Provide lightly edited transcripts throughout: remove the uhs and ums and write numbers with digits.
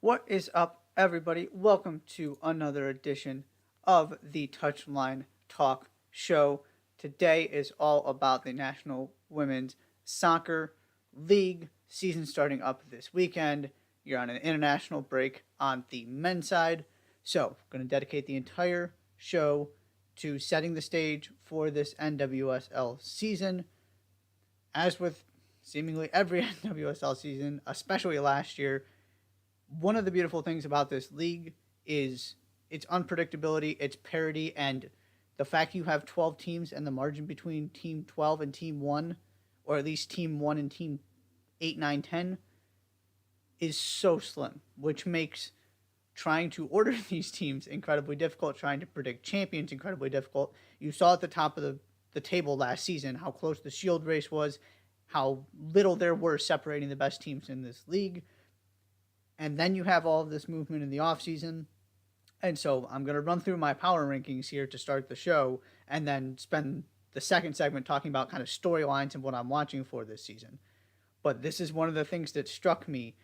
What is up, everybody? Welcome to another edition of the Touchline Talk Show. Today is all about the National Women's Soccer League season starting up this weekend. You're on an international break on the men's side. So, I'm going to dedicate the entire show to setting the stage for this NWSL season. As with seemingly every NWSL season, especially last year, one of the beautiful things about this league is its unpredictability, its parity, and the fact you have 12 teams and the margin between team 12 and team 1, or at least team 1 and team 8, 9, 10, is so slim, which makes trying to order these teams incredibly difficult, trying to predict champions incredibly difficult. You saw at the top of the table last season how close the Shield race was, how little there were separating the best teams in this league. And then you have all of this movement in the offseason. And so I'm going to run through my power rankings here to start the show and then spend the second segment talking about kind of storylines and what I'm watching for this season. But this is one of the things that struck me.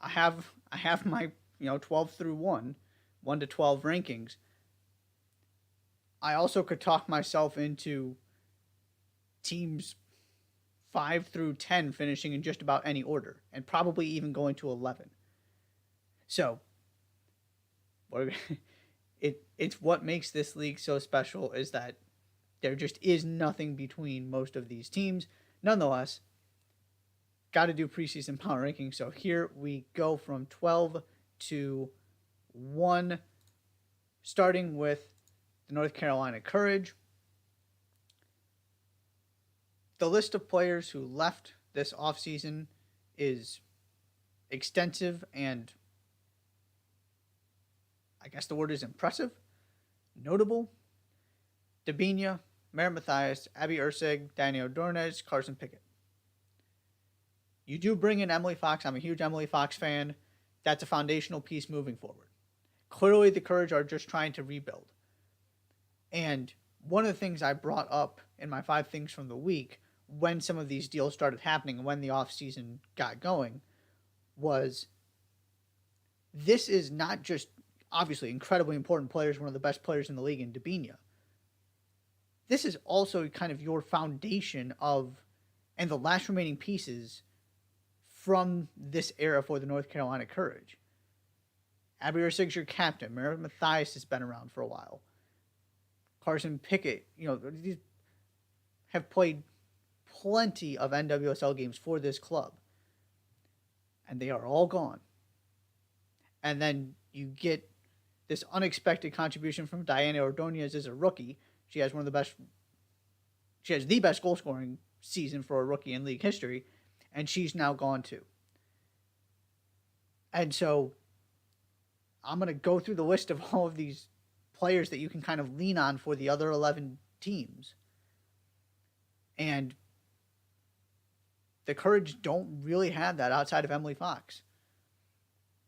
I have my 12 through 1 to 12 rankings. I also could talk myself into teams 5 through 10 finishing in just about any order, and probably even going to 11. So, it's what makes this league so special is that there just is nothing between most of these teams. Nonetheless, got to do preseason power rankings. So here we go from 12 to 1, starting with the North Carolina Courage. The list of players who left this offseason is extensive and I guess the word is impressive, notable. Dabinia, Merritt Mathias, Abby Ursig, Daniel Dornez, Carson Pickett. You do bring in Emily Fox. I'm a huge Emily Fox fan. That's a foundational piece moving forward. Clearly, the Courage are just trying to rebuild. And one of the things I brought up in my 5 things from the week when some of these deals started happening and when the offseason got going was this is not just obviously incredibly important players, one of the best players in the league in Dabinia. This is also kind of your foundation of and the last remaining pieces from this era for the North Carolina Courage. Abby Ursig's your captain. Merritt Mathias has been around for a while. Carson Pickett, these have played plenty of NWSL games for this club. And they are all gone. And then you get this unexpected contribution from Diana Ordonez as a rookie. She has the best goal scoring season for a rookie in league history, and she's now gone too. And so I'm going to go through the list of all of these players that you can kind of lean on for the other 11 teams. And the Courage don't really have that outside of Emily Fox.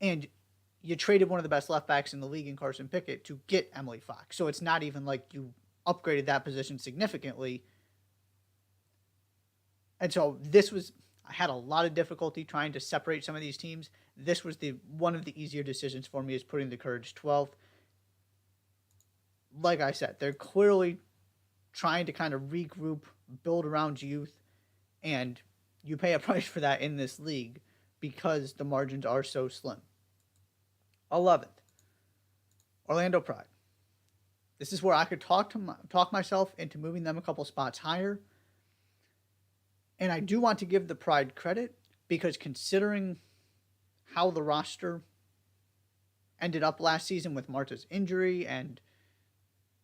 And you traded one of the best left backs in the league in Carson Pickett to get Emily Fox. So it's not even like you upgraded that position significantly. And so I had a lot of difficulty trying to separate some of these teams. This was one of the easier decisions for me is putting the Courage 12th. Like I said, they're clearly trying to kind of regroup, build around youth, and you pay a price for that in this league because the margins are so slim. 11th, Orlando Pride. This is where I could talk myself into moving them a couple spots higher. And I do want to give the Pride credit because considering how the roster ended up last season with Marta's injury and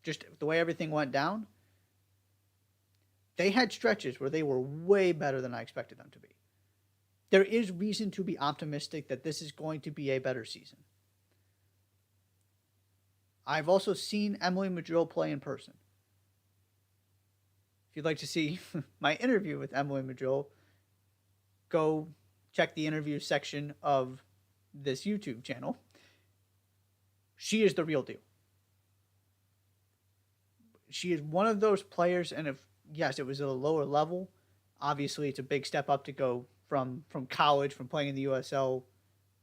just the way everything went down, they had stretches where they were way better than I expected them to be. There is reason to be optimistic that this is going to be a better season. I've also seen Emily Madrill play in person. If you'd like to see my interview with Emily Madrill, go check the interview section of this YouTube channel. She is the real deal. She is one of those players, and if yes, it was at a lower level. Obviously, it's a big step up to go from college, from playing in the USL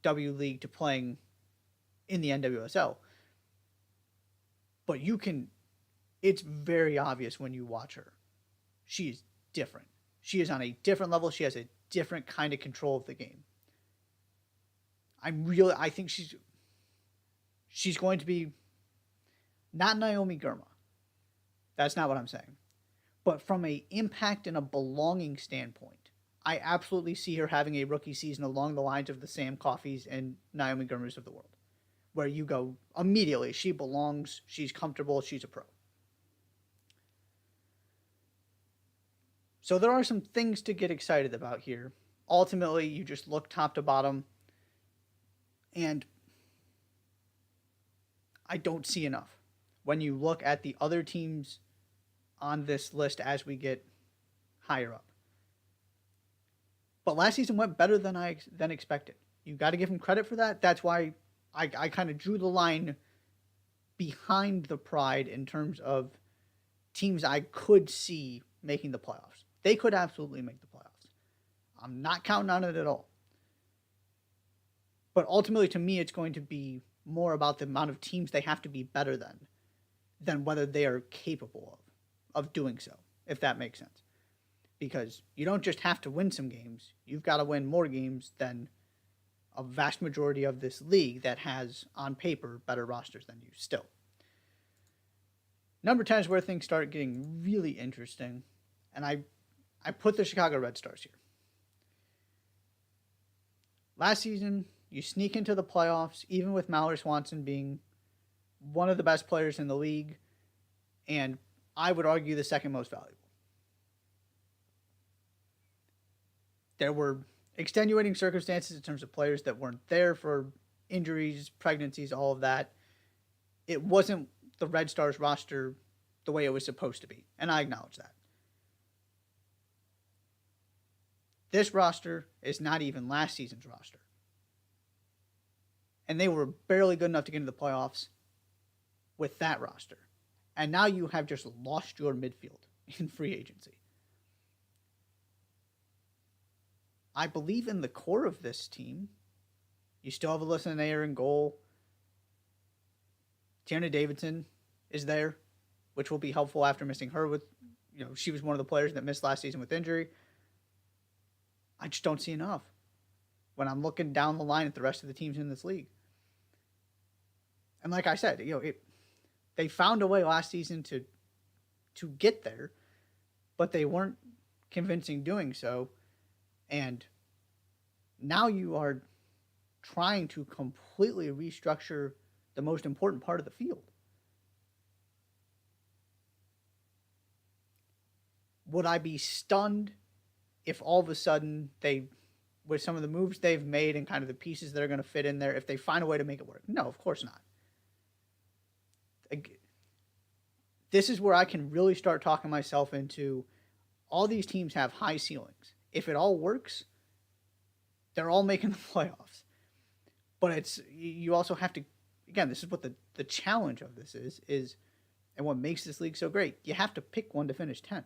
W League to playing in the NWSL. But it's very obvious when you watch her. She is different. She is on a different level. She has a different kind of control of the game. I think she's going to be not Naomi Girma. That's not what I'm saying. But from a impact and a belonging standpoint, I absolutely see her having a rookie season along the lines of the Sam Coffeys and Naomi Girmas of the world, where you go immediately, she belongs, she's comfortable, she's a pro. So there are some things to get excited about here. Ultimately, you just look top to bottom, and I don't see enough. When you look at the other teams on this list as we get higher up. But last season went better than expected. You got to give him credit for that. That's why I kind of drew the line behind the Pride in terms of teams I could see making the playoffs. They could absolutely make the playoffs. I'm not counting on it at all. But ultimately, to me, it's going to be more about the amount of teams they have to be better than whether they are capable of doing so, if that makes sense. Because you don't just have to win some games. You've got to win more games than a vast majority of this league that has, on paper, better rosters than you still. Number 10 is where things start getting really interesting. And I put the Chicago Red Stars here. Last season, you sneak into the playoffs, even with Mallory Swanson being one of the best players in the league, and I would argue the second most valuable. There were extenuating circumstances in terms of players that weren't there for injuries, pregnancies, all of that. It wasn't the Red Stars roster the way it was supposed to be, and I acknowledge that. This roster is not even last season's roster. And they were barely good enough to get into the playoffs with that roster. And now you have just lost your midfield in free agency. I believe in the core of this team. You still have Alyssa Nair in goal. Tierney Davidson is there, which will be helpful after missing her with, she was one of the players that missed last season with injury. I just don't see enough when I'm looking down the line at the rest of the teams in this league. And like I said, they found a way last season to get there, but they weren't convincing doing so. And now you are trying to completely restructure the most important part of the field. Would I be stunned if all of a sudden with some of the moves they've made and kind of the pieces that are going to fit in there, if they find a way to make it work? No, of course not. This is where I can really start talking myself into all these teams have high ceilings. If it all works, they're all making the playoffs. But you also have to, again, this is what the challenge of this is, and what makes this league so great. You have to pick one to finish 10th.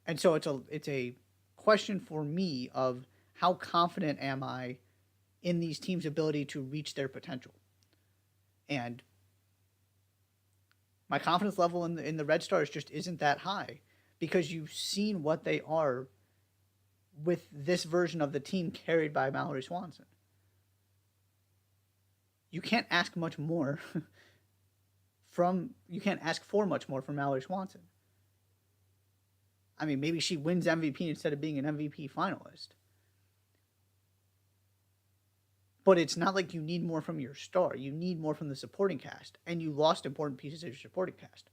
And so it's a question for me of how confident am I in these teams' ability to reach their potential. And my confidence level in the Red Stars just isn't that high, because you've seen what they are with this version of the team carried by Mallory Swanson. You can't ask much more you can't ask for much more from Mallory Swanson. I mean, maybe she wins MVP instead of being an MVP finalist. But it's not like you need more from your star. You need more from the supporting cast. And you lost important pieces of your supporting cast.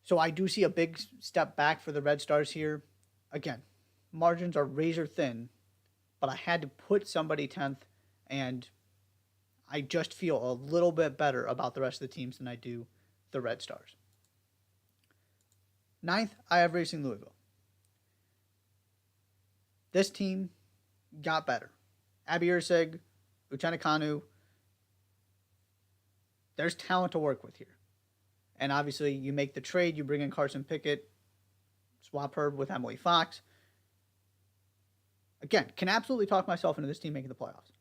So I do see a big step back for the Red Stars here. Again, margins are razor thin. But I had to put somebody 10th. And I just feel a little bit better about the rest of the teams than I do the Red Stars. 9th, I have Racing Louisville. This team got better. Abby Ursig, Uchenna Kanu. There's talent to work with here. And obviously, you make the trade, you bring in Carson Pickett, swap her with Emily Fox. Again, can absolutely talk myself into this team making the playoffs.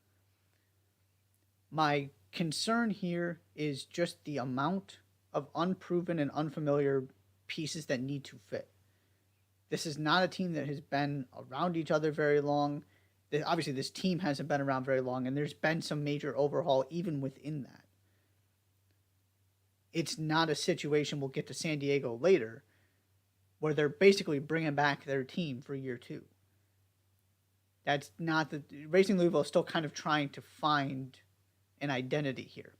My concern here is just the amount of unproven and unfamiliar pieces that need to fit. This is not a team that has been around each other very long. Obviously, this team hasn't been around very long, and there's been some major overhaul even within that. It's not a situation we'll get to San Diego later where they're basically bringing back their team for year two. That's not the Racing Louisville is still kind of trying to find an identity here.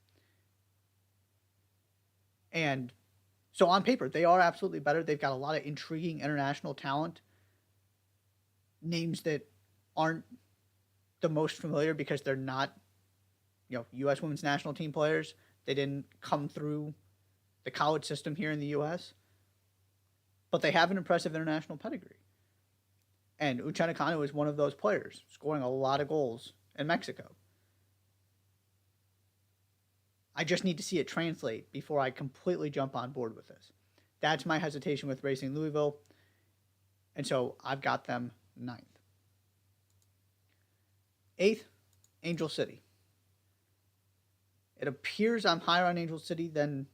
And so on paper, they are absolutely better. They've got a lot of intriguing international talent. Names that aren't the most familiar because they're not, U.S. women's national team players. They didn't come through the college system here in the U.S. But they have an impressive international pedigree. And Uchenna Kanu is one of those players, scoring a lot of goals in Mexico. I just need to see it translate before I completely jump on board with this. That's my hesitation with Racing Louisville. And so I've got them 9th. 8th, Angel City. It appears I'm higher on Angel City than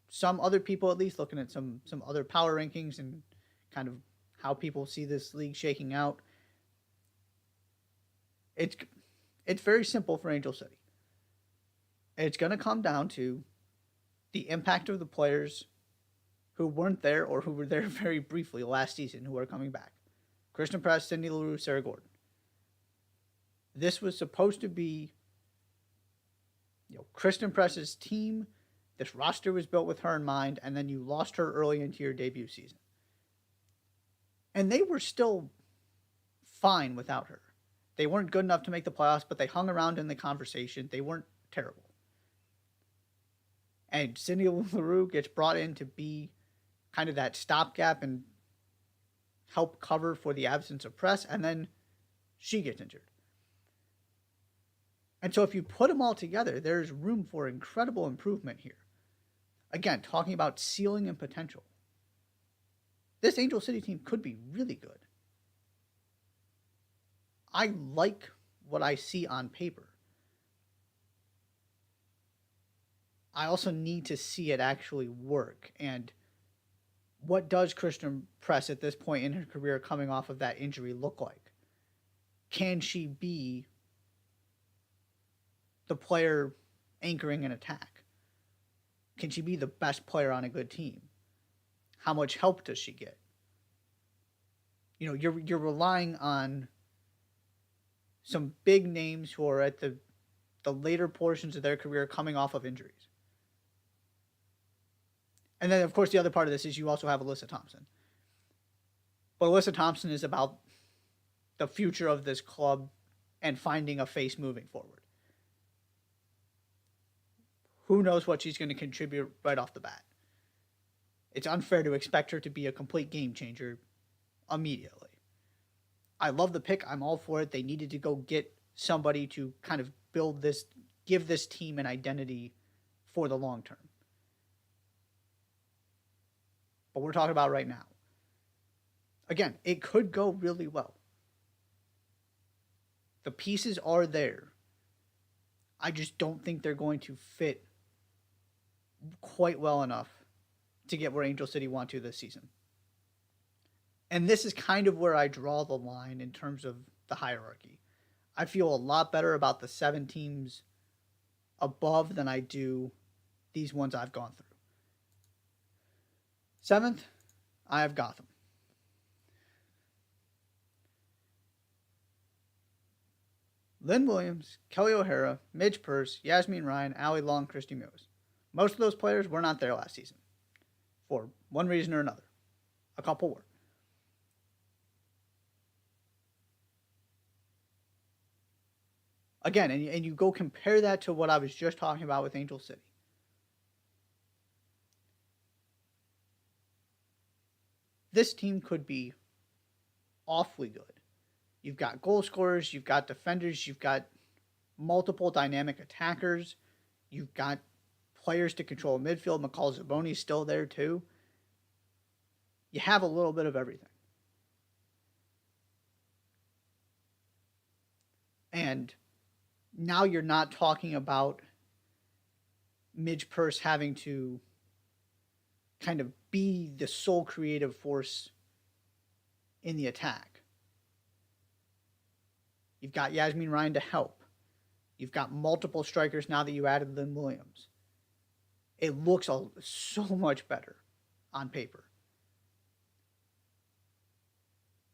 some other people, at least looking at some other power rankings and kind of how people see this league shaking out. It's very simple for Angel City. It's going to come down to the impact of the players who weren't there or who were there very briefly last season who are coming back. Kristen Press, Cindy LaRue, Sarah Gordon. This was supposed to be Kristen Press's team. This roster was built with her in mind, and then you lost her early into your debut season. And they were still fine without her. They weren't good enough to make the playoffs, but they hung around in the conversation. They weren't terrible. And Cindy LaRue gets brought in to be kind of that stopgap and help cover for the absence of Press, and then she gets injured. And so if you put them all together, there's room for incredible improvement here. Again, talking about ceiling and potential. This Angel City team could be really good. I like what I see on paper. I also need to see it actually work. And what does Kristen Press at this point in her career coming off of that injury look like? Can she be the player anchoring an attack? Can she be the best player on a good team? How much help does she get? You're relying on some big names who are at the later portions of their career coming off of injuries. And then, of course, the other part of this is you also have Alyssa Thompson. But Alyssa Thompson is about the future of this club and finding a face moving forward. Who knows what she's going to contribute right off the bat? It's unfair to expect her to be a complete game changer immediately. I love the pick. I'm all for it. They needed to go get somebody to kind of build this, give this team an identity for the long term. But we're talking about right now. Again, it could go really well. The pieces are there. I just don't think they're going to fit quite well enough to get where Angel City want to this season. And this is kind of where I draw the line in terms of the hierarchy. I feel a lot better about the 7 teams above than I do these ones I've gone through. 7th, I have Gotham. Lynn Williams, Kelly O'Hara, Midge Purse, Yasmin Ryan, Allie Long, Christy Mewes. Most of those players were not there last season for one reason or another. A couple were. Again, and you go compare that to what I was just talking about with Angel City. This team could be awfully good. You've got goal scorers, you've got defenders, you've got multiple dynamic attackers, you've got players to control midfield. McCall Zaboni's still there too. You have a little bit of everything. And now you're not talking about Midge Purse having to kind of be the sole creative force in the attack. You've got Yasmin Ryan to help. You've got multiple strikers now that you added Lynn Williams. It looks so much better on paper.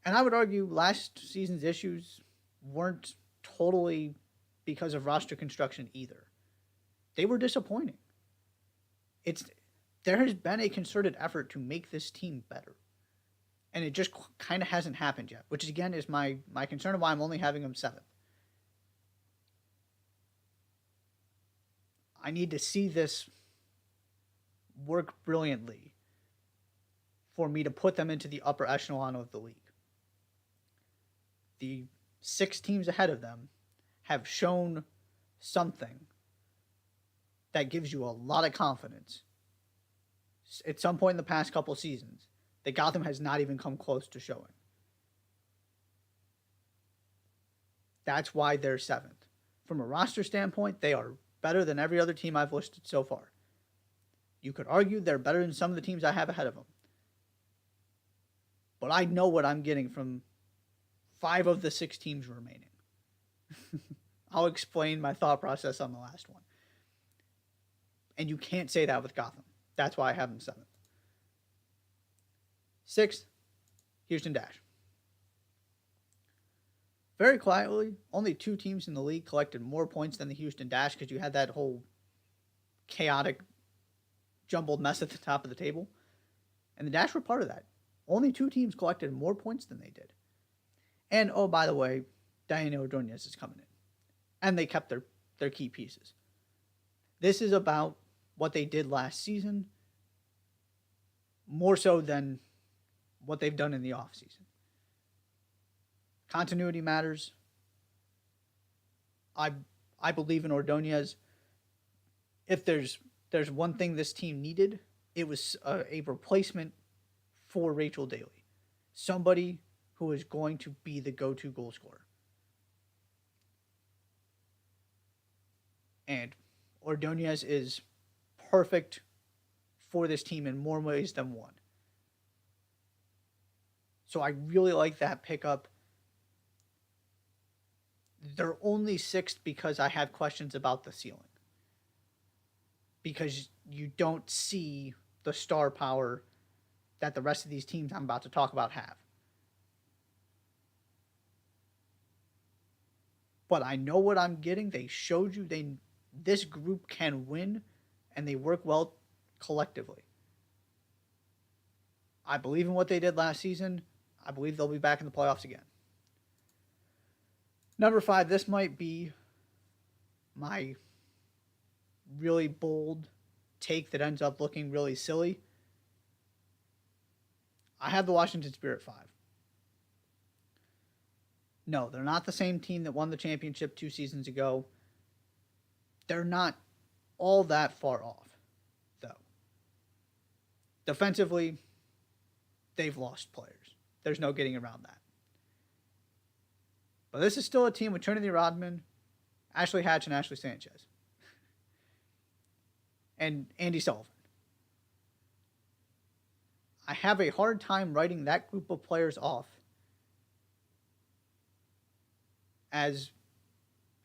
And I would argue last season's issues weren't totally because of roster construction either. They were disappointing. There has been a concerted effort to make this team better. And it just kind of hasn't happened yet, which again is my concern of why I'm only having them 7th. I need to see this work brilliantly for me to put them into the upper echelon of the league. The 6 teams ahead of them have shown something that gives you a lot of confidence. At some point in the past couple seasons, that Gotham has not even come close to showing. That's why they're 7th. From a roster standpoint, they are better than every other team I've listed so far. You could argue they're better than some of the teams I have ahead of them. But I know what I'm getting from 5 of the 6 teams remaining. I'll explain my thought process on the last one. And you can't say that with Gotham. That's why I have them 7th. 6th, Houston Dash. Very quietly, only 2 teams in the league collected more points than the Houston Dash because you had that whole chaotic, jumbled mess at the top of the table. And the Dash were part of that. Only 2 teams collected more points than they did. And, oh, by the way, Diana Ordonez is coming in. And they kept their key pieces. This is about what they did last season, more so than what they've done in the offseason. Continuity matters. I believe in Ordonez. If there's one thing this team needed, it was a replacement for Rachel Daly. Somebody who is going to be the go-to goal scorer. And Ordonez is perfect for this team in more ways than one. So I really like that pickup. They're only 6th because I have questions about the ceiling. Because you don't see the star power that the rest of these teams I'm about to talk about have. But I know what I'm getting. They showed you this group can win, and they work well collectively. I believe in what they did last season. I believe they'll be back in the playoffs again. Number 5, this might be my really bold take that ends up looking really silly. I have the Washington Spirit 5. No, they're not the same team that won the championship 2 seasons ago. They're not all that far off, though. Defensively, they've lost players. There's no getting around that. But this is still a team with Trinity Rodman, Ashley Hatch, and Ashley Sanchez. And Andy Sullivan. I have a hard time writing that group of players off as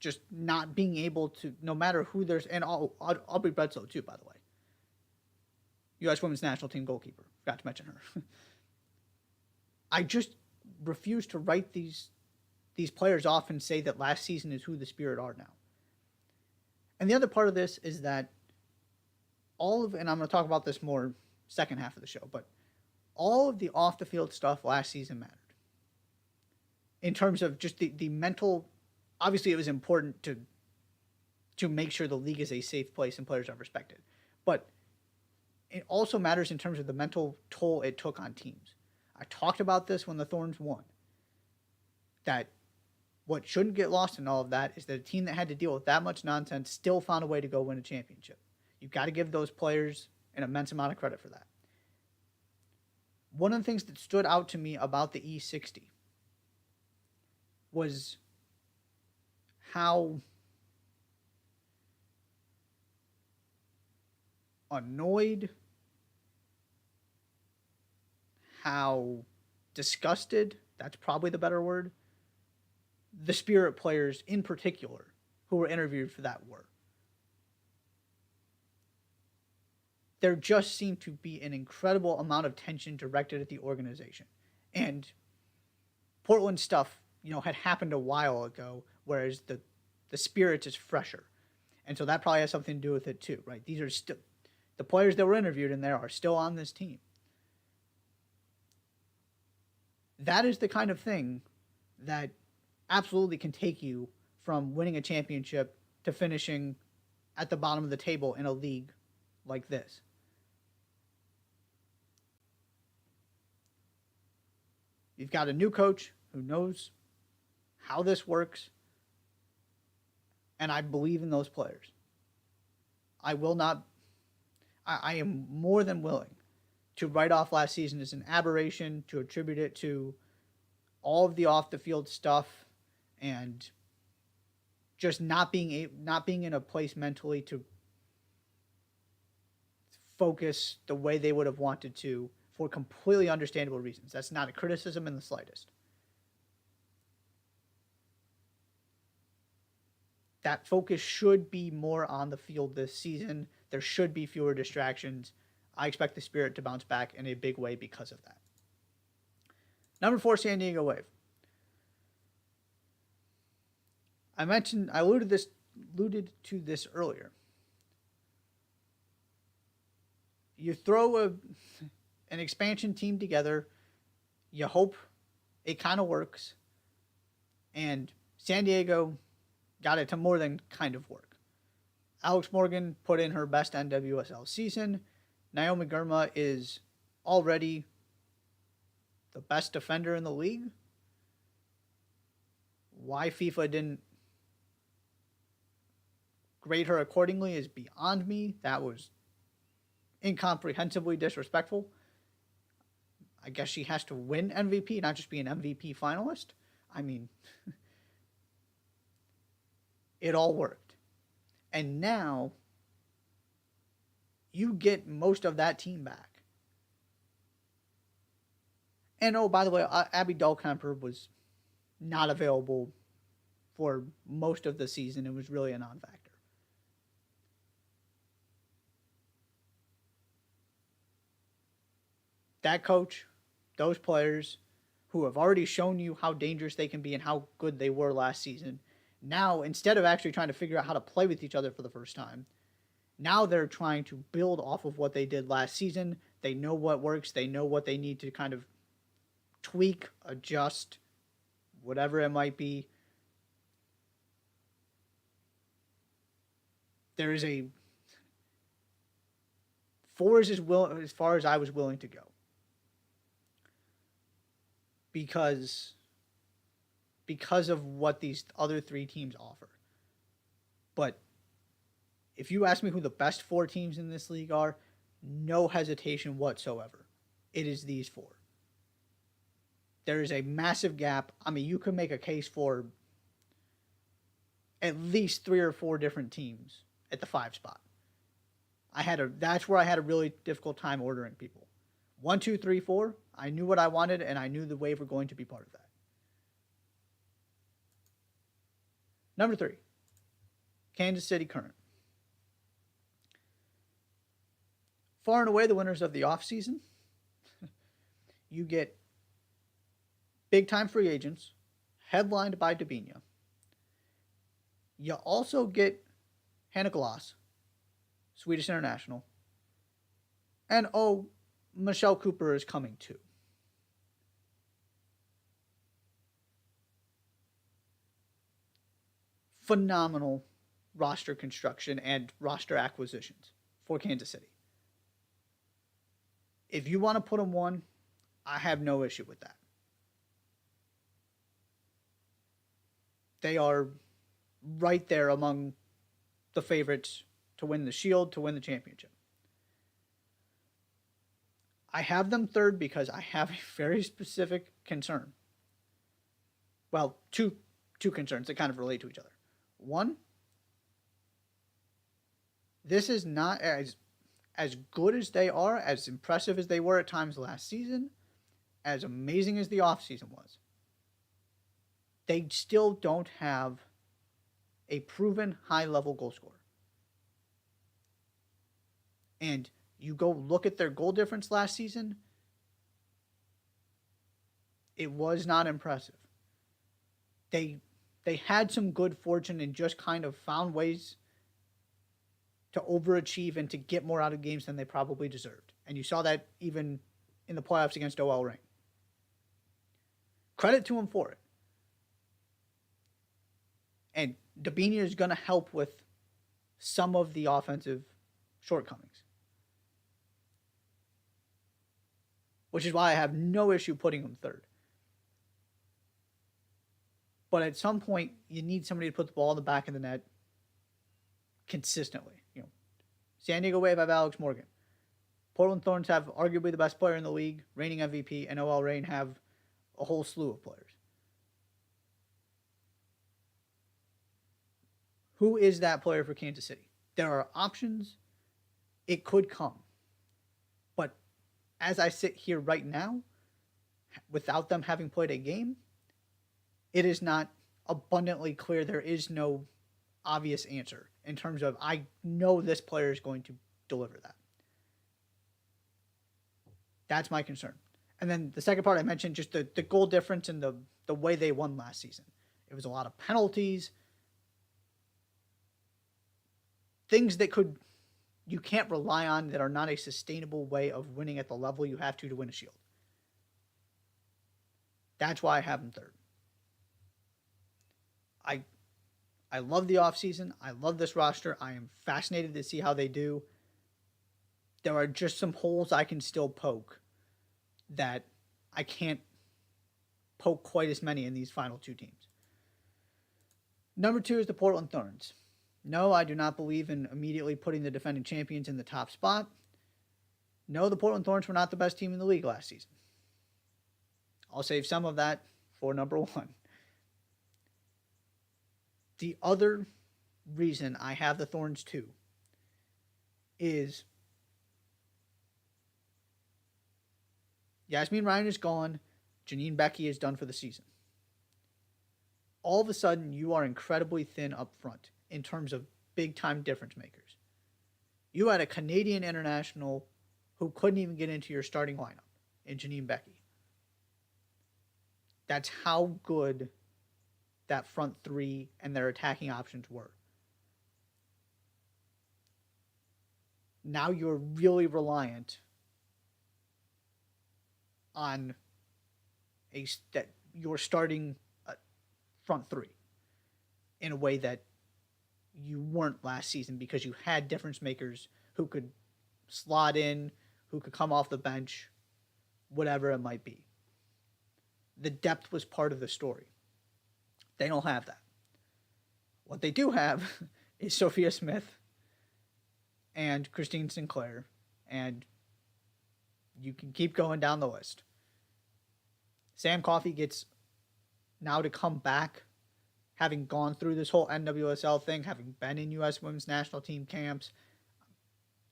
just not being able to, no matter who there's, and Aubrey Bledsoe too, by the way. U.S. Women's National Team goalkeeper. Forgot to mention her. I just refuse to write these players off and say that last season is who the Spirit are now. And the other part of this is that and I'm going to talk about this more second half of the show, but all of the off-the-field stuff last season mattered. In terms of just the mental, obviously it was important to make sure the league is a safe place and players are respected. But it also matters in terms of the mental toll it took on teams. I talked about this when the Thorns won. That what shouldn't get lost in all of that is that a team that had to deal with that much nonsense still found a way to go win a championship. You've got to give those players an immense amount of credit for that. One of the things that stood out to me about the E60 was how annoyed, how disgusted, that's probably the better word, the Spirit players in particular who were interviewed for that were. There just seemed to be an incredible amount of tension directed at the organization. And Portland stuff, had happened a while ago, whereas the Spirits is fresher. And so that probably has something to do with it too, right? These are still the players that were interviewed in there are still on this team. That is the kind of thing that absolutely can take you from winning a championship to finishing at the bottom of the table in a league like this. You've got a new coach who knows how this works, and I believe in those players. I am more than willing to write off last season as an aberration, to attribute it to all of the off the field stuff and just not being in a place mentally to focus the way they would have wanted to for completely understandable reasons. That's not a criticism in the slightest. That focus should be more on the field this season. There should be fewer distractions. I expect the Spirit to bounce back in a big way because of that. Number 4, San Diego Wave. I alluded to this earlier. You throw an expansion team together, you hope it kind of works, and San Diego got it to more than kind of work. Alex Morgan put in her best NWSL season. Naomi Girma is already the best defender in the league. Why FIFA didn't grade her accordingly is beyond me. That was incomprehensibly disrespectful. I guess she has to win MVP, not just be an MVP finalist. I mean, it all worked. And now you get most of that team back. And oh, by the way, Abby Dahlkemper was not available for most of the season. It was really a non-factor. That coach, those players who have already shown you how dangerous they can be and how good they were last season, now, instead of actually trying to figure out how to play with each other for the first time, now they're trying to build off of what they did last season. They know what works. They know what they need to kind of tweak, adjust, whatever it might be. There is a 4 is as far as I was willing to go. Because of what these other 3 teams offer. But if you ask me who the best 4 teams in this league are, no hesitation whatsoever. It is these 4. There is a massive gap. I mean, you could make a case for at least 3 or 4 different teams at the 5 spot. That's where I had a really difficult time ordering people. 1, 2, 3, 4. I knew what I wanted, and I knew the Wave were going to be part of that. Number 3, Kansas City Current. Far and away the winners of the offseason. You get big-time free agents, headlined by Dabinia. You also get Hannah Glass, Swedish international. And Michelle Cooper is coming too. Phenomenal roster construction and roster acquisitions for Kansas City. If you want to put them 1, I have no issue with that. They are right there among the favorites to win the Shield, to win the championship. I have them 3rd because I have a very specific concern. Well, two concerns that kind of relate to each other. One, this is not as good as they are, as impressive as they were at times last season, as amazing as the offseason was. They still don't have a proven high-level goal scorer. And you go look at their goal difference last season, it was not impressive. They had some good fortune and just kind of found ways to overachieve and to get more out of games than they probably deserved. And you saw that even in the playoffs against OL Reign. Credit to him for it. And Dabinia is going to help with some of the offensive shortcomings. Which is why I have no issue putting him third. But at some point, you need somebody to put the ball in the back of the net consistently. San Diego Wave have Alex Morgan. Portland Thorns have arguably the best player in the league, reigning MVP, and OL Reign have a whole slew of players. Who is that player for Kansas City? There are options. It could come. But as I sit here right now, without them having played a game, it is not abundantly clear. There is no obvious answer in terms of, I know this player is going to deliver that. That's my concern. And then the second part I mentioned, just the goal difference and the way they won last season. It was a lot of penalties. Things that you can't rely on, that are not a sustainable way of winning at the level you have to win a Shield. That's why I have them third. I love the offseason. I love this roster. I am fascinated to see how they do. There are just some holes I can still poke that I can't poke quite as many in these final two teams. Number 2 is the Portland Thorns. No, I do not believe in immediately putting the defending champions in the top spot. No, the Portland Thorns were not the best team in the league last season. I'll save some of that for number 1. The other reason I have the Thorns 2 is Yasmin Ryan is gone. Janine Becky is done for the season. All of a sudden, you are incredibly thin up front in terms of big-time difference makers. You had a Canadian international who couldn't even get into your starting lineup in Janine Becky. That's how good that front three and their attacking options were. Now you're really reliant on that you're starting front three in a way that you weren't last season, because you had difference makers who could slot in, who could come off the bench, whatever it might be. The depth was part of the story. They don't have that. What they do have is Sophia Smith and Christine Sinclair, and you can keep going down the list. Sam Coffey gets now to come back, having gone through this whole NWSL thing, having been in U.S. Women's National Team camps.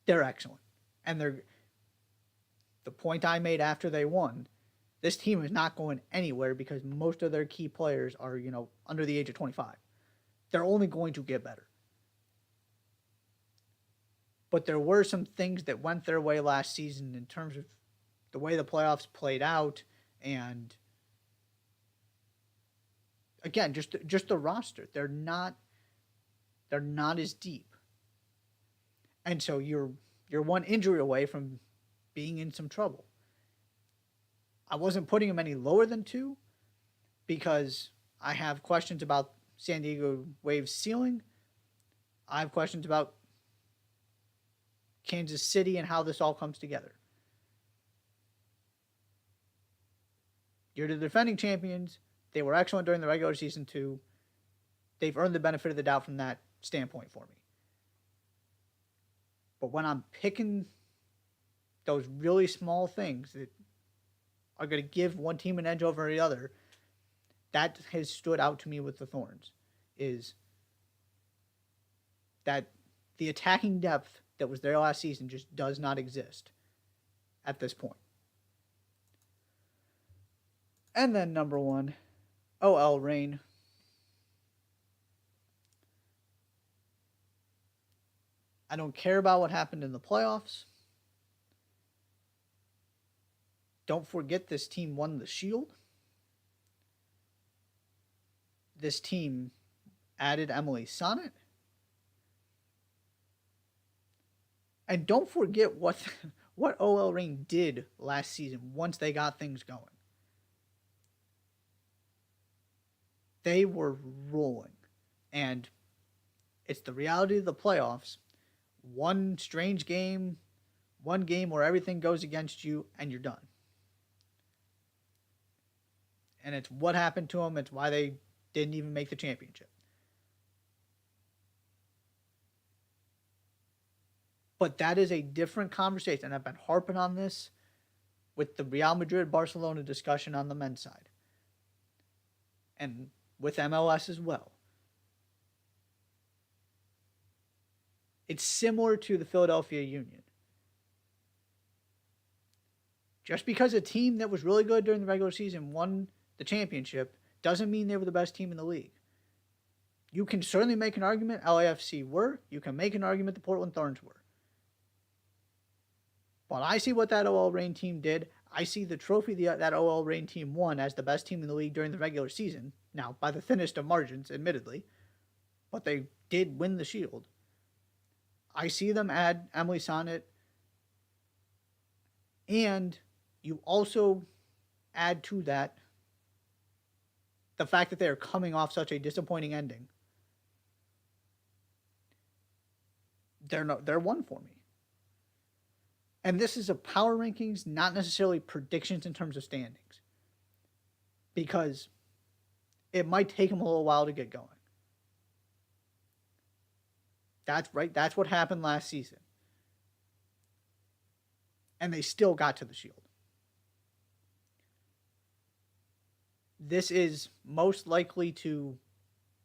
They're excellent. And the point I made after they won, this team is not going anywhere because most of their key players are, under the age of 25. They're only going to get better. But there were some things that went their way last season in terms of the way the playoffs played out, and again, just the roster. They're not as deep. And so you're one injury away from being in some trouble. I wasn't putting them any lower than 2 because I have questions about San Diego Wave's ceiling. I have questions about Kansas City and how this all comes together. You're the defending champions. They were excellent during the regular season too. They've earned the benefit of the doubt from that standpoint for me. But when I'm picking those really small things that are going to give one team an edge over the other, that has stood out to me with the Thorns. Is that the attacking depth that was there last season just does not exist at this point. And then number one, OL Reign. I don't care about what happened in the playoffs. Don't forget this team won the Shield. This team added Emily Sonnet. And don't forget what OL Reign did last season once they got things going. They were rolling. And it's the reality of the playoffs. One strange game, one game where everything goes against you, and you're done. And it's what happened to them. It's why they didn't even make the championship. But that is a different conversation. And I've been harping on this with the Real Madrid-Barcelona discussion on the men's side. And with MLS as well. It's similar to the Philadelphia Union. Just because a team that was really good during the regular season won the championship doesn't mean they were the best team in the league. You can certainly make an argument LAFC were. You can make an argument the Portland Thorns were. But I see what that OL Reign team did. I see the trophy that OL Reign team won as the best team in the league during the regular season. Now, by the thinnest of margins, admittedly. But they did win the Shield. I see them add Emily Sonnet. And you also add to that the fact that they are coming off such a disappointing ending. They're one for me. And this is a power rankings, not necessarily predictions in terms of standings. Because it might take them a little while to get going. That's right. That's what happened last season. And they still got to the Shield. This is most likely to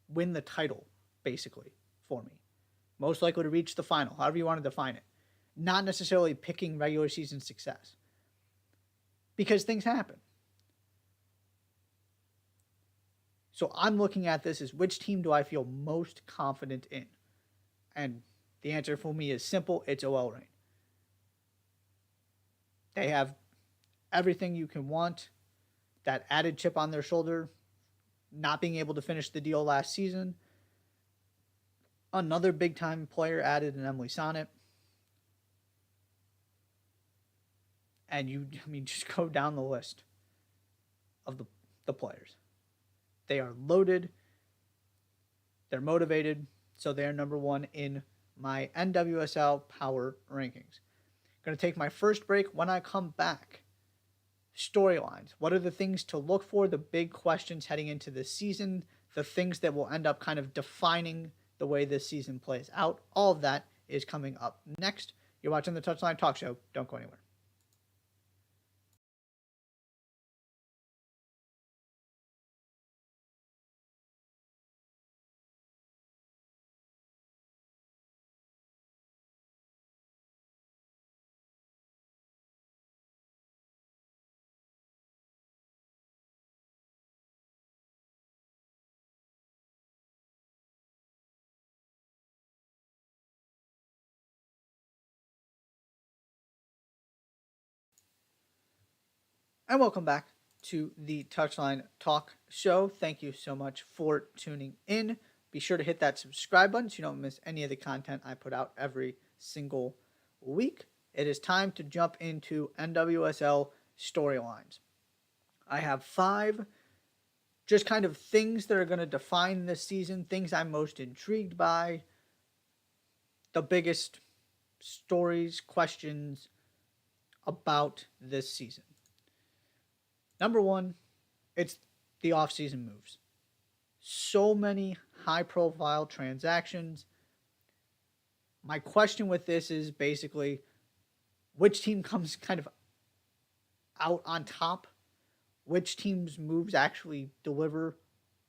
win the title, basically, for me. Most likely to reach the final, however you want to define it. Not necessarily picking regular season success. Because things happen. So I'm looking at this as which team do I feel most confident in? And the answer for me is simple. It's OL Reign. They have everything you can want. That added chip on their shoulder. Not being able to finish the deal last season. Another big-time player added in Emily Sonnet. And just go down the list of the players. They are loaded. They're motivated. So they are number one in my NWSL power rankings. Going to take my first break. When I come back, storylines. What are the things to look for? The big questions heading into this season. The things that will end up kind of defining the way this season plays out. All of that is coming up next. You're watching the Touchline Talk Show. Don't go anywhere. And welcome back to the Touchline Talk Show. Thank you so much for tuning in. Be sure to hit that subscribe button so you don't miss any of the content I put out every single week. It is time to jump into NWSL storylines. I have 5 just kind of things that are going to define this season, things I'm most intrigued by, the biggest stories, questions about this season. Number one, it's the off-season moves. So many high-profile transactions. My question with this is basically, which team comes kind of out on top? Which team's moves actually deliver?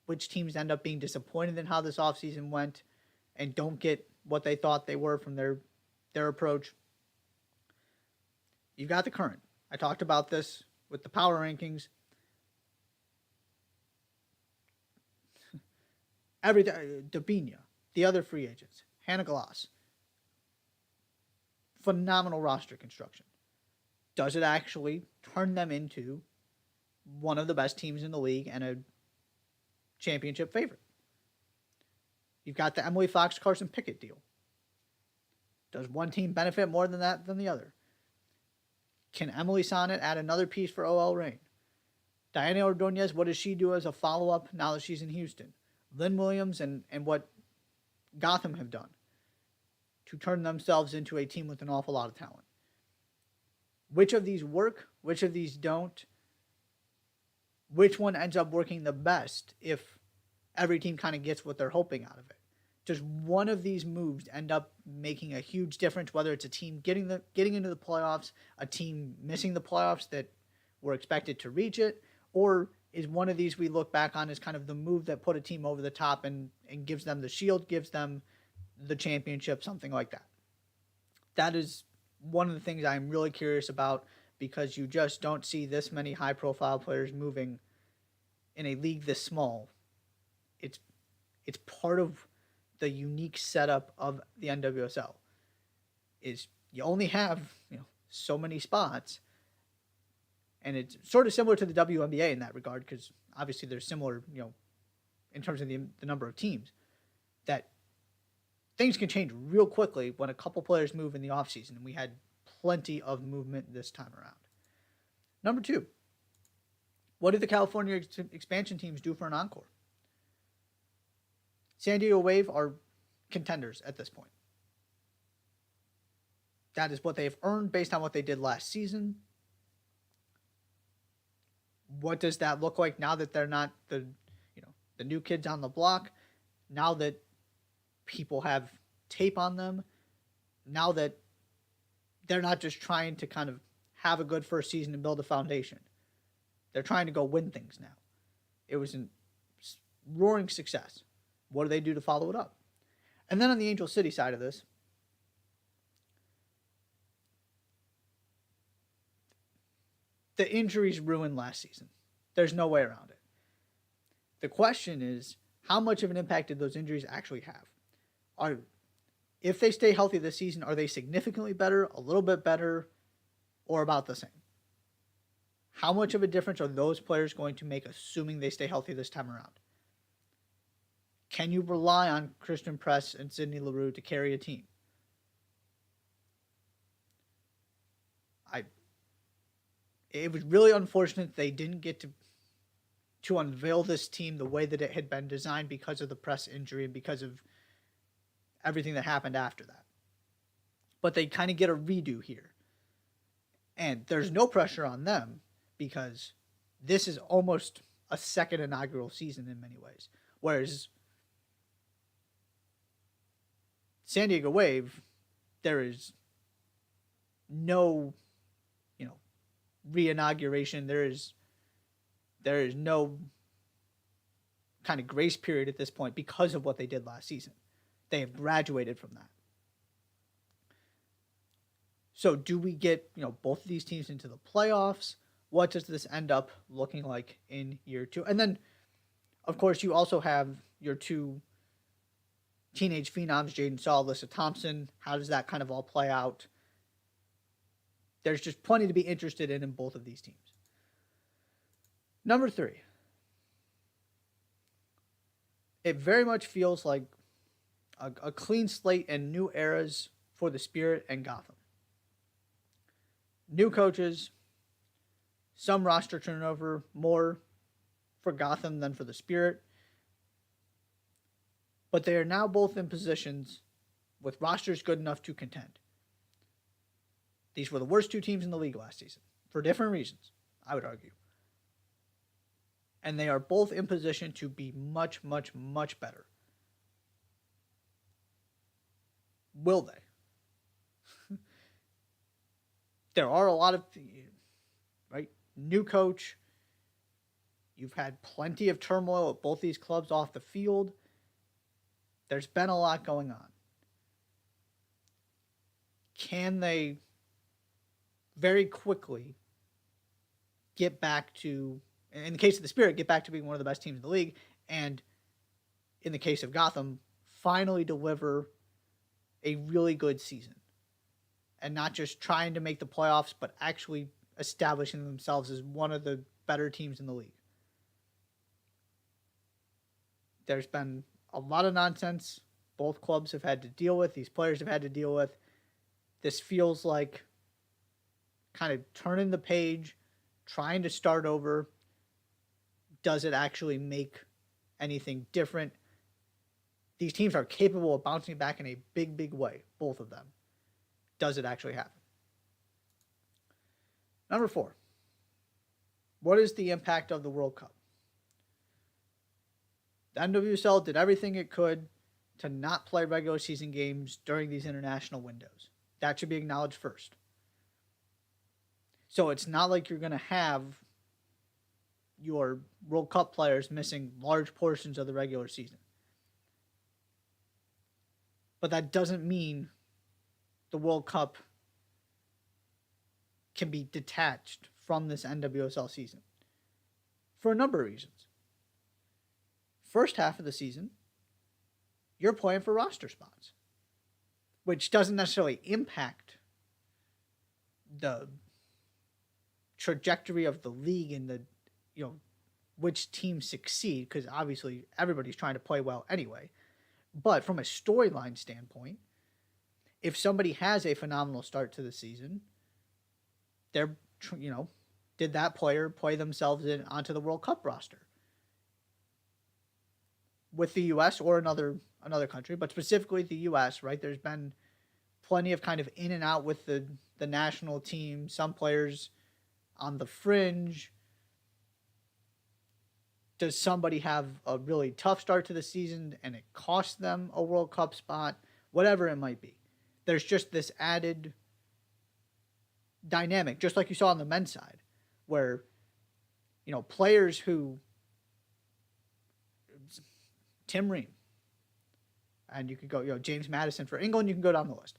Which teams end up being disappointed in how this offseason went and don't get what they thought they were from their approach. You've got the current. I talked about this with the power rankings. Dabinia, the other free agents, Hannah Glass, phenomenal roster construction. Does it actually turn them into one of the best teams in the league and a championship favorite? You've got the Emily Fox Carson Pickett deal. Does one team benefit more than that than the other? Can Emily Sonnet add another piece for OL Reign? Diana Ordonez, what does she do as a follow-up now that she's in Houston? Lynn Williams and what Gotham have done to turn themselves into a team with an awful lot of talent. Which of these work? Which of these don't? Which one ends up working the best if every team kind of gets what they're hoping out of it? Does one of these moves end up making a huge difference, whether it's a team getting into the playoffs, a team missing the playoffs that were expected to reach it, or is one of these we look back on as kind of the move that put a team over the top and gives them the shield, gives them the championship, something like that? That is one of the things I'm really curious about, because you just don't see this many high-profile players moving in a league this small. It's part of the unique setup of the NWSL. Is you only have so many spots, and it's sort of similar to the WNBA in that regard, because obviously they're similar, in terms of the number of teams, that things can change real quickly when a couple players move in the offseason, and we had plenty of movement this time around. Number 2, what did the California expansion teams do for an encore? San Diego Wave are contenders at this point. That is what they have earned based on what they did last season. What does that look like now that they're not the new kids on the block? Now that people have tape on them, now that they're not just trying to kind of have a good first season and build a foundation. They're trying to go win things now. It was a roaring success. What do they do to follow it up? And then on the Angel City side of this, the injuries ruined last season. There's no way around it. The question is, how much of an impact did those injuries actually have? If they stay healthy this season, are they significantly better, a little bit better, or about the same? How much of a difference are those players going to make, assuming they stay healthy this time around? Can you rely on Christian Press and Sydney LaRue to carry a team? It was really unfortunate they didn't get to unveil this team the way that it had been designed because of the Press injury and because of everything that happened after that. But they kind of get a redo here. And there's no pressure on them because this is almost a second inaugural season in many ways. Whereas San Diego Wave, there is no, re-inauguration. There is no kind of grace period at this point because of what they did last season. They have graduated from that. So do we get, both of these teams into the playoffs? What does this end up looking like in year 2? And then, of course, you also have your 2 teenage phenoms, Jaden Saul, Alyssa Thompson. How does that kind of all play out? There's just plenty to be interested in both of these teams. Number 3. It very much feels like a clean slate and new eras for the Spirit and Gotham. New coaches, some roster turnover, more for Gotham than for the Spirit. But they are now both in positions with rosters good enough to contend. These were the worst 2 teams in the league last season, for different reasons, I would argue. And they are both in position to be much, much, much better. Will they? There are a lot of, new coach. You've had plenty of turmoil at both these clubs off the field. There's been a lot going on. can they very quickly get back to, in the case of the Spirit, get back to being one of the best teams in the league, and in the case of Gotham, finally deliver a really good season. And not just trying to make the playoffs, but actually establishing themselves as one of the better teams in the league. There's been a lot of nonsense both clubs have had to deal with, these players have had to deal with. This feels like kind of turning the page, trying to start over. Does it actually make anything different? These teams are capable of bouncing back in a big, big way, both of them. Does it actually happen? Number 4. What is the impact of the World Cup? The NWSL did everything it could to not play regular season games during these international windows. That should be acknowledged first. So it's not like you're going to have your World Cup players missing large portions of the regular season. But that doesn't mean the World Cup can be detached from this NWSL season for a number of reasons. First half of the season, you're playing for roster spots, which doesn't necessarily impact the trajectory of the league and the, which teams succeed, because obviously everybody's trying to play well anyway. But from a storyline standpoint, if somebody has a phenomenal start to the season, they're, did that player play themselves onto the World Cup roster? With the U.S. or another country, but specifically the U.S., right? There's been plenty of kind of in and out with the national team, some players on the fringe. Does somebody have a really tough start to the season and it costs them a World Cup spot? Whatever it might be. There's just this added dynamic, just like you saw on the men's side, where, players who, Tim Ream, and you could go, James Madison for England, you can go down the list.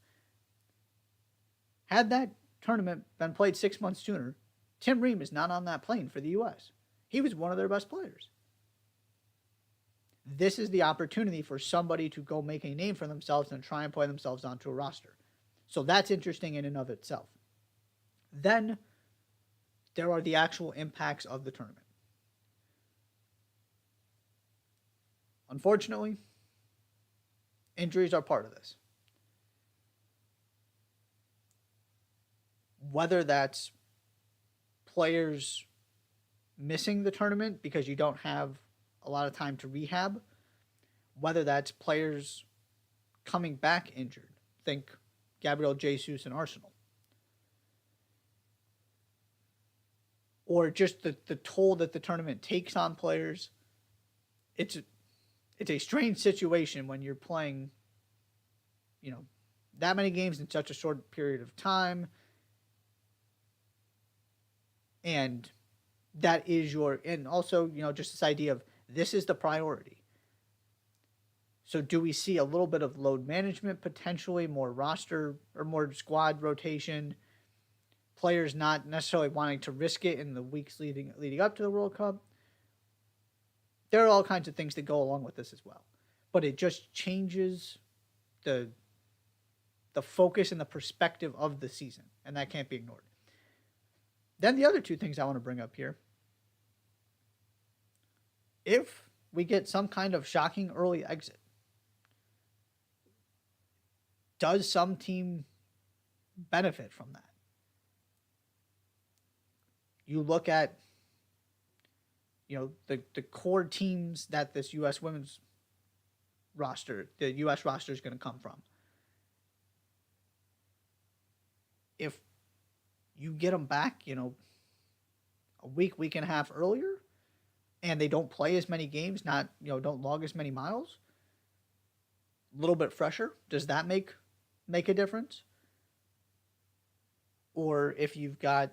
Had that tournament been played 6 months sooner, Tim Ream is not on that plane for the U.S. He was one of their best players. This is the opportunity for somebody to go make a name for themselves and try and play themselves onto a roster. So that's interesting in and of itself. Then there are the actual impacts of the tournament. Unfortunately, injuries are part of this. Whether that's players missing the tournament because you don't have a lot of time to rehab, whether that's players coming back injured. Think Gabriel Jesus and Arsenal. Or just the toll that the tournament takes on players. It's a strange situation when you're playing, that many games in such a short period of time. And that is and also, just this idea of this is the priority. So do we see a little bit of load management, potentially more roster or more squad rotation, players not necessarily wanting to risk it in the weeks leading up to the World Cup? There are all kinds of things that go along with this as well. But it just changes the focus and the perspective of the season, and that can't be ignored. Then the other two things I want to bring up here. If we get some kind of shocking early exit, does some team benefit from that? You look at, the core teams that this U.S. women's roster, the U.S. roster is going to come from. If you get them back, a week and a half earlier, and they don't play as many games, don't log as many miles, a little bit fresher, does that make a difference? Or if you've got,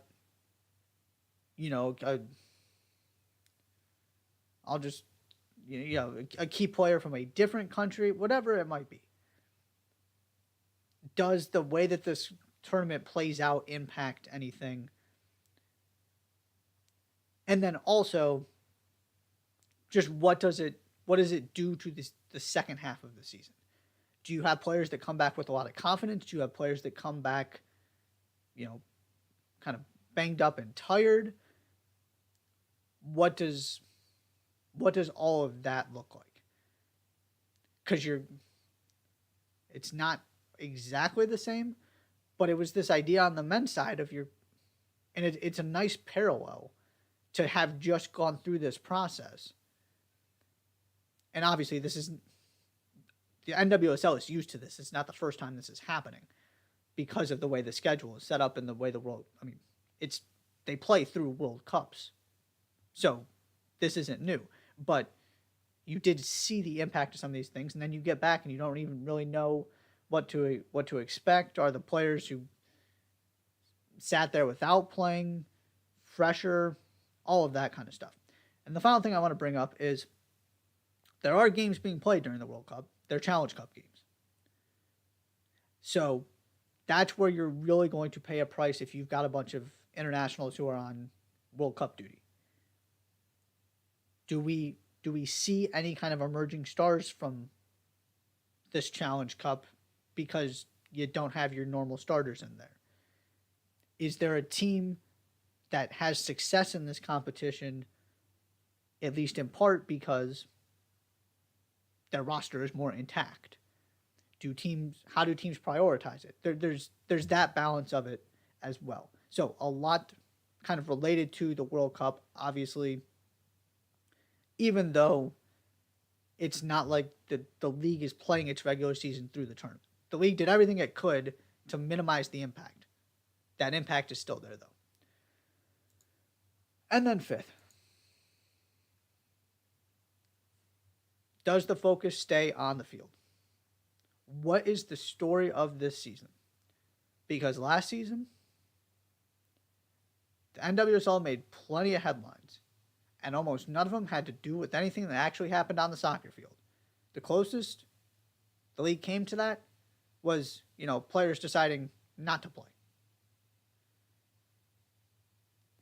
a key player from a different country, whatever it might be. does the way that this tournament plays out impact anything? And then also, just what does it do to the second half of the season? Do you have players that come back with a lot of confidence? Do you have players that come back, kind of banged up and tired? What does all of that look like? Because it's not exactly the same, but it was this idea on the men's side and it's a nice parallel to have just gone through this process. And obviously, this isn't the NWSL is used to this. It's not the first time this is happening because of the way the schedule is set up and the way the world. I mean, they play through World Cups, so this isn't new. But you did see the impact of some of these things, and then you get back and you don't even really know what to expect. Are the players who sat there without playing fresher, all of that kind of stuff. And the final thing I want to bring up is there are games being played during the World Cup. They're Challenge Cup games. So that's where you're really going to pay a price if you've got a bunch of internationals who are on World Cup duty. Do we see any kind of emerging stars from this Challenge Cup because you don't have your normal starters in there? Is there a team that has success in this competition, at least in part because their roster is more intact? How do teams prioritize it? There's that balance of it as well. So a lot kind of related to the World Cup, obviously, even though it's not like the league is playing its regular season through the tournament. The league did everything it could to minimize the impact. That impact is still there, though. And then fifth, does the focus stay on the field? What is the story of this season? Because last season, the NWSL made plenty of headlines, and almost none of them had to do with anything that actually happened on the soccer field. The closest the league came to that was, players deciding not to play.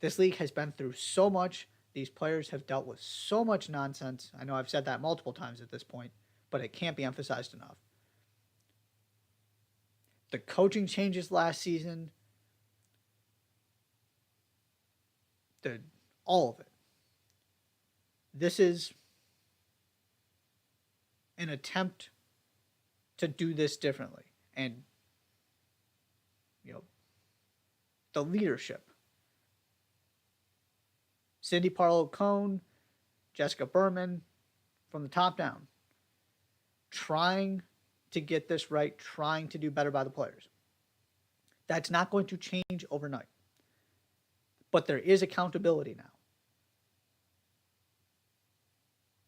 This league has been through so much. These players have dealt with so much nonsense. I know I've said that multiple times at this point, but it can't be emphasized enough. The coaching changes last season, all of it. This is an attempt to do this differently. And, the leadership. Cindy Parlow-Cone, Jessica Berman, from the top down, trying to get this right, trying to do better by the players. That's not going to change overnight. But there is accountability now.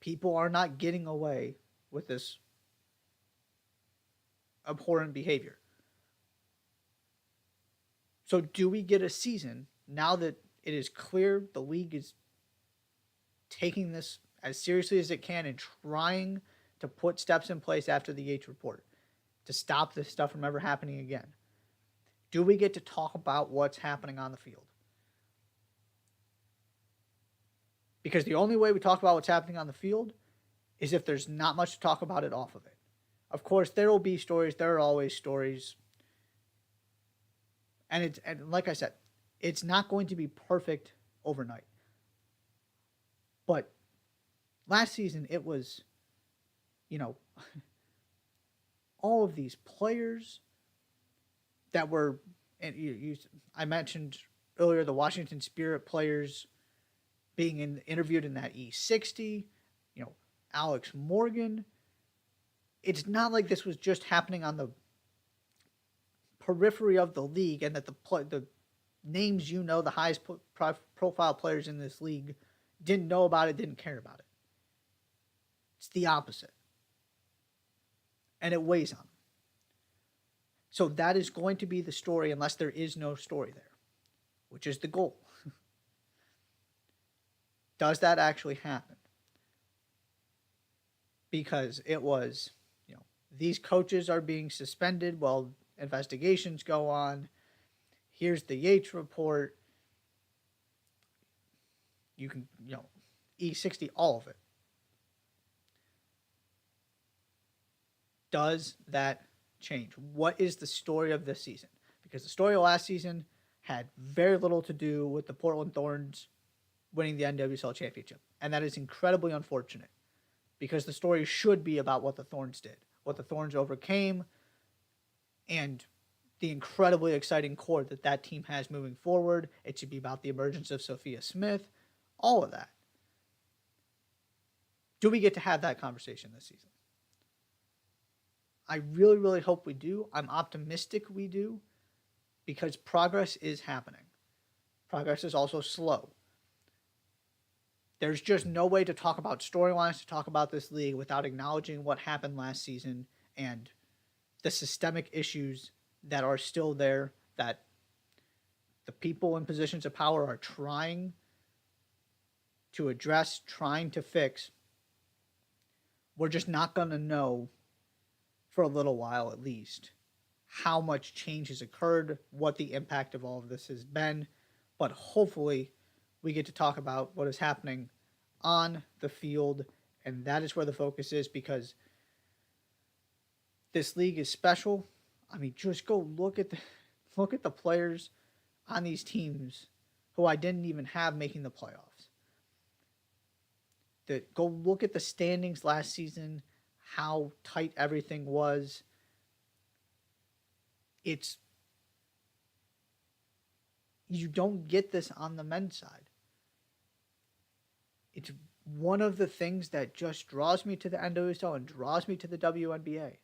People are not getting away with this abhorrent behavior. So do we get a season now that it is clear the league is taking this as seriously as it can and trying to put steps in place after the Yates report to stop this stuff from ever happening again? Do we get to talk about what's happening on the field? Because the only way we talk about what's happening on the field is if there's not much to talk about it off of it. Of course, there will be stories. There are always stories. And like I said, it's not going to be perfect overnight. But last season, it was, all of these players that were, and I mentioned earlier the Washington Spirit players being interviewed in that E60, Alex Morgan. It's not like this was just happening on the periphery of the league and that the names, the highest profile players in this league didn't know about it, didn't care about it. It's the opposite. And it weighs on them. So that is going to be the story unless there is no story there, which is the goal. Does that actually happen? Because it was, these coaches are being suspended while investigations go on. Here's the Yates report. You can, E60, all of it. Does that change? What is the story of this season? Because the story of last season had very little to do with the Portland Thorns winning the NWSL championship. And that is incredibly unfortunate because the story should be about what the Thorns did, what the Thorns overcame, and the incredibly exciting core that that team has moving forward. It should be about the emergence of Sophia Smith, all of that. Do we get to have that conversation this season? I really, really hope we do. I'm optimistic we do because progress is happening. Progress is also slow. There's just no way to talk about storylines, to talk about this league without acknowledging what happened last season and the systemic issues that are still there that the people in positions of power are trying to address, trying to fix. We're just not going to know for a little while at least how much change has occurred, what the impact of all of this has been, but hopefully we get to talk about what is happening on the field, and that is where the focus is because this league is special. I mean, just go look at the players on these teams who I didn't even have making the playoffs. Go look at the standings last season, how tight everything was. You don't get this on the men's side. It's one of the things that just draws me to the NWSL and draws me to the WNBA.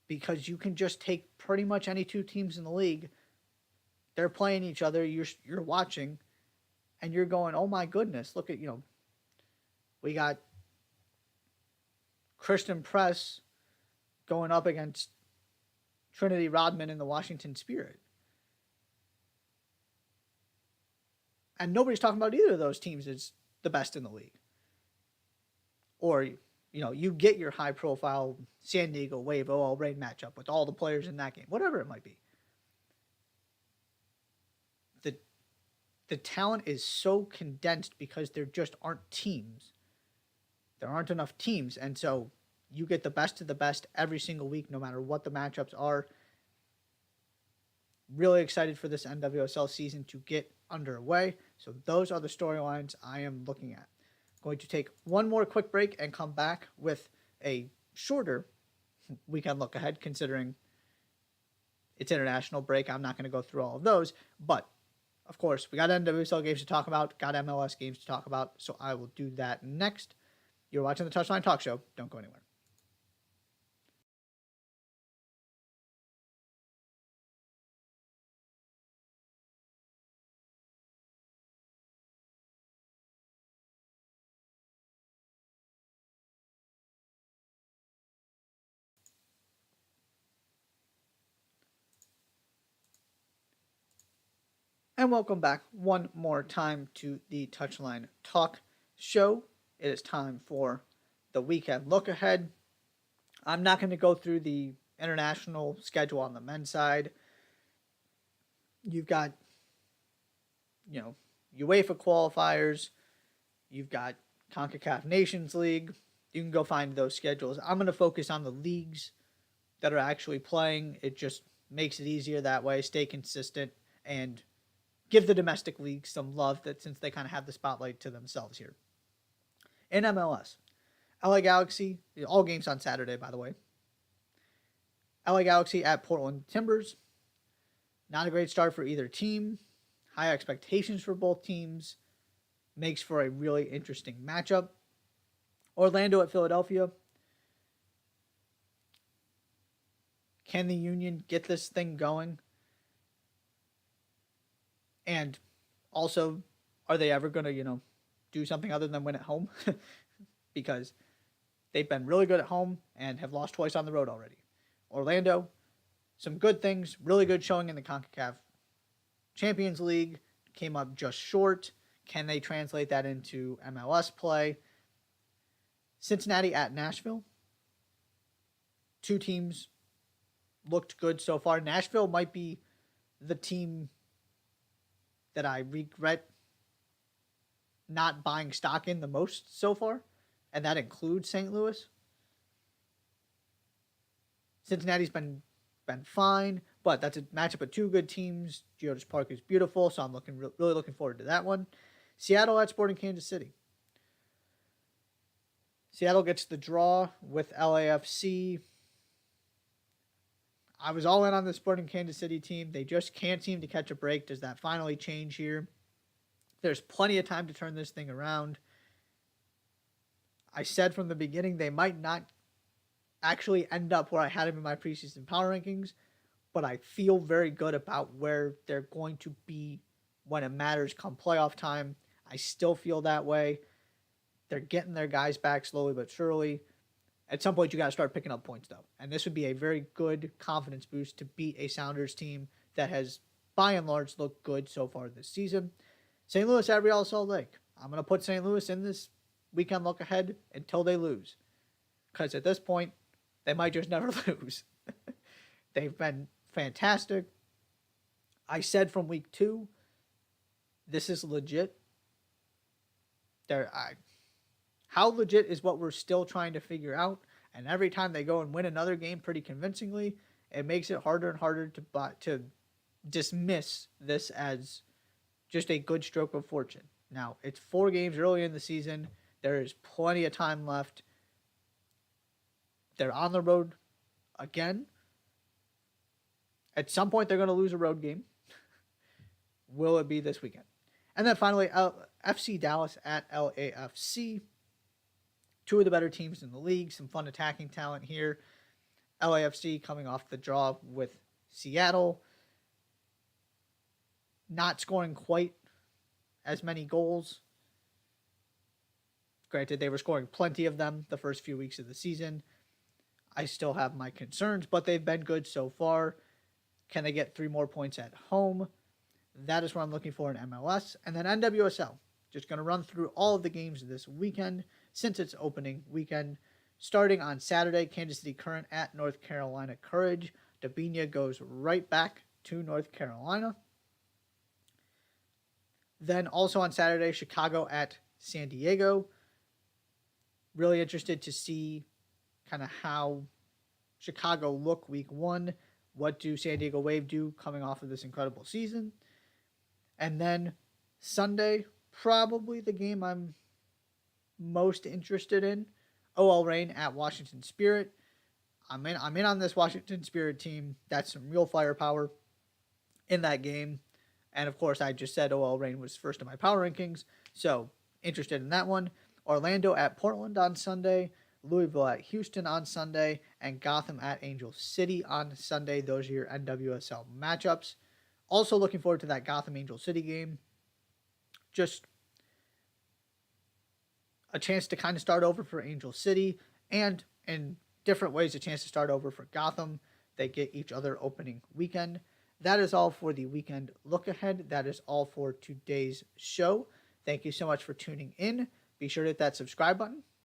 Because you can just take pretty much any two teams in the league. They're playing each other. You're watching, and you're going, "Oh my goodness! Look at we got Christen Press going up against Trinity Rodman in the Washington Spirit." And nobody's talking about either of those teams as the best in the league. Or, you get your high-profile San Diego Wave OL Reign matchup with all the players in that game, whatever it might be. The talent is so condensed because there just aren't teams. There aren't enough teams, and so you get the best of the best every single week, no matter what the matchups are. Really excited for this NWSL season to get underway. So those are the storylines I am looking at. Going to take one more quick break and come back with a shorter weekend look ahead, considering it's international break. I'm not going to go through all of those, but of course, we got NWSL games to talk about, got MLS games to talk about, so I will do that next. You're watching the Touchline Talk Show. Don't go anywhere. And welcome back one more time to the Touchline Talk Show. It is time for the weekend look ahead. I'm not going to go through the international schedule on the men's side. You've got, UEFA qualifiers. You've got CONCACAF Nations League. You can go find those schedules. I'm going to focus on the leagues that are actually playing. It just makes it easier that way. Stay consistent and give the domestic league some love that since they kind of have the spotlight to themselves here. In MLS, LA Galaxy, all games on Saturday, by the way. LA Galaxy at Portland Timbers. Not a great start for either team. High expectations for both teams. Makes for a really interesting matchup. Orlando at Philadelphia. Can the Union get this thing going? And also, are they ever going to, do something other than win at home? Because they've been really good at home and have lost twice on the road already. Orlando, some good things, really good showing in the CONCACAF Champions League, came up just short. Can they translate that into MLS play? Cincinnati at Nashville. Two teams looked good so far. Nashville might be the team that I regret not buying stock in the most so far, and that includes St. Louis. Cincinnati's been fine, but that's a matchup of two good teams. Geodis Park is beautiful, so I'm really looking forward to that one. Seattle at Sporting Kansas City. Seattle gets the draw with LAFC. I was all in on the Sporting Kansas City team. They just can't seem to catch a break. Does that finally change here? There's plenty of time to turn this thing around. I said from the beginning they might not actually end up where I had them in my preseason power rankings, but I feel very good about where they're going to be when it matters come playoff time. I still feel that way. They're getting their guys back slowly but surely. At some point, you got to start picking up points, though. And this would be a very good confidence boost to beat a Sounders team that has, by and large, looked good so far this season. St. Louis at Real Salt Lake. I'm going to put St. Louis in this weekend look ahead until they lose. Because at this point, they might just never lose. They've been fantastic. I said from week 2, this is legit. How legit is what we're still trying to figure out. And every time they go and win another game pretty convincingly, it makes it harder and harder to dismiss this as just a good stroke of fortune. Now, it's 4 games early in the season. There is plenty of time left. They're on the road again. At some point, they're going to lose a road game. Will it be this weekend? And then finally, FC Dallas at LAFC. 2 of the better teams in the league. Some fun attacking talent here. LAFC coming off the draw with Seattle. Not scoring quite as many goals. Granted, they were scoring plenty of them the first few weeks of the season. I still have my concerns, but they've been good so far. Can they get 3 more points at home? That is what I'm looking for in MLS. And then NWSL. Just going to run through all of the games this weekend since it's opening weekend. Starting on Saturday, Kansas City Current at North Carolina Courage. Dabinia goes right back to North Carolina. Then also on Saturday, Chicago at San Diego. Really interested to see kind of how Chicago look week 1. What do San Diego Wave do coming off of this incredible season? And then Sunday, probably the game I'm most interested in. OL Reign at Washington Spirit. I'm in on this Washington Spirit team. That's some real firepower in that game. And of course, I just said OL Reign was first in my power rankings. So interested in that one. Orlando at Portland on Sunday. Louisville at Houston on Sunday. And Gotham at Angel City on Sunday. Those are your NWSL matchups. Also looking forward to that Gotham Angel City game. Just a chance to kind of start over for Angel City, and in different ways, a chance to start over for Gotham. They get each other opening weekend. That is all for the weekend look ahead. That is all for today's show. Thank you so much for tuning in. Be sure to hit that subscribe button.